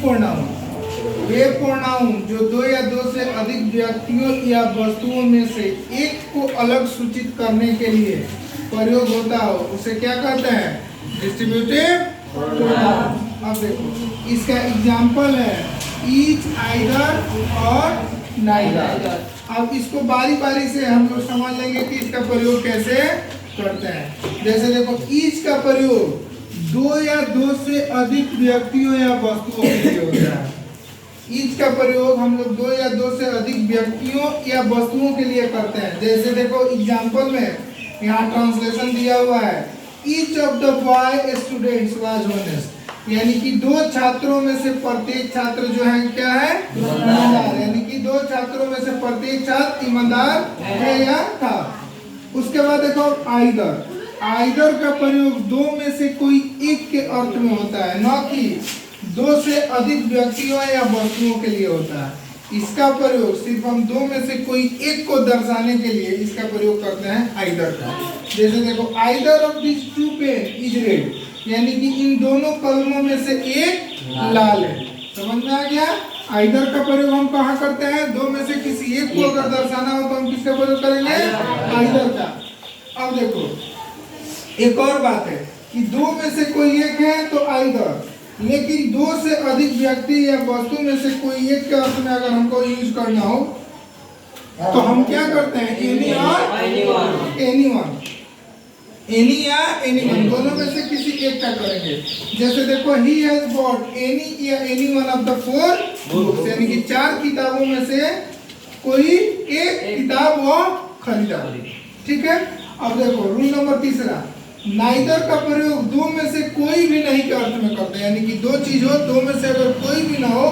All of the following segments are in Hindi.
वे प्रोनाउन जो दो या दो से अधिक व्यक्तियों या वस्तुओं में से एक को अलग सूचित करने के लिए प्रयोग होता हो उसे क्या कहते हैं? Distributive pronoun. अब देखो इसका एग्जाम्पल है ईच, आइदर और नाइदर। अब इसको बारी बारी से हम लोग समझ लेंगे कि इसका प्रयोग कैसे करते हैं। जैसे देखो ईच का प्रयोग दो या दो से अधिक व्यक्तियों या वस्तुओं के लिए होता है। ईच का प्रयोग हम लोग दो या दो से अधिक व्यक्तियों या वस्तुओं के लिए करते हैं। जैसे देखो एग्जाम्पल में यहाँ ट्रांसलेशन दिया हुआ है each of the boy students was honest, यानी कि दो छात्रों में से प्रत्येक छात्र जो है क्या है? ईमानदार। यानी कि दो छात्रों में से प्रत्येक छात्र ईमानदार है या था। उसके बाद देखो आइदर। आइदर का प्रयोग दो में से कोई एक के अर्थ में होता है, न कि दो से अधिक व्यक्तियों या वस्तुओं के लिए होता है। इसका प्रयोग सिर्फ हम दो में से कोई एक को दर्शाने के लिए इसका प्रयोग करते हैं आइदर का। जैसे देखो either of this two pen is red, यानी कि इन दोनों कलमों में से एक लाल है। समझ में आ गया? आइदर का प्रयोग हम कहाँ करते हैं? दो में से किसी एक को अगर दर्शाना हो तो हम किसका प्रयोग करेंगे? आइदर का। अब देखो एक और बात है कि दो में से कोई एक है तो आइदर, लेकिन दो से अधिक व्यक्ति या वस्तु में से कोई एक के अर्थ में अगर हमको यूज करना हो तो हम क्या करते हैं? एनी और एनीवन। एनी या एनीवन दोनों में से किसी एक का करेंगे। जैसे देखो ही हैज बॉट एनी या anyone of the four books, यानी कि चार किताबों में से कोई एक किताब वो खरीदा। ठीक है। अब देखो रूल नंबर तीसरा, नाइदर का प्रयोग दो में से कोई भी नहीं के अर्थ में करते हैं। यानी कि दो चीज हो, दो में से अगर कोई भी ना हो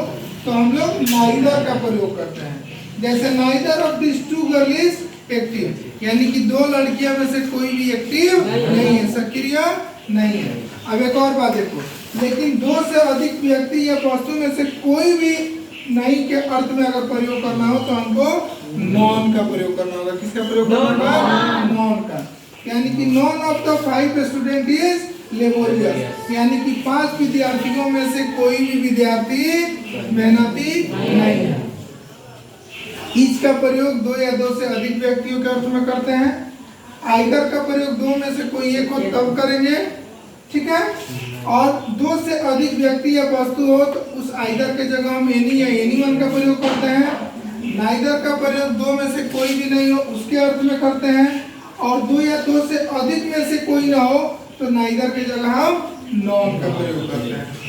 तो हम लोग नाइदर का प्रयोग करते हैं। जैसे neither of this two girl is active, यानी कि दो लड़कियों में से कोई भी एक्टिव नहीं है, सक्रिय नहीं है। अब एक और बात देखो, लेकिन दो से अधिक व्यक्ति या वस्तु में से कोई भी नहीं के अर्थ में अगर प्रयोग करना हो तो हमको नॉन का प्रयोग करना होगा। किसका प्रयोग करना होगा? नॉन का। यानी कि none of the 5 student is laborious, यानी कि 5 विद्यार्थियों में से कोई भी विद्यार्थी मेहनती नहीं है। ईच का प्रयोग दो या दो से अधिक व्यक्तियों के अर्थ में करते हैं। आइदर का प्रयोग दो में से कोई एक हो तब करेंगे। ठीक है। और दो से अधिक व्यक्ति या वस्तु हो तो उस आइदर के जगह हम एनी या एनीवन का प्रयोग करते हैं। नाइदर का प्रयोग दो में से कोई भी नहीं हो उसके अर्थ में करते हैं। और दो या दो से अधिक में से कोई ना हो तो नाइदर की जगह हम नॉन का प्रयोग करते हैं।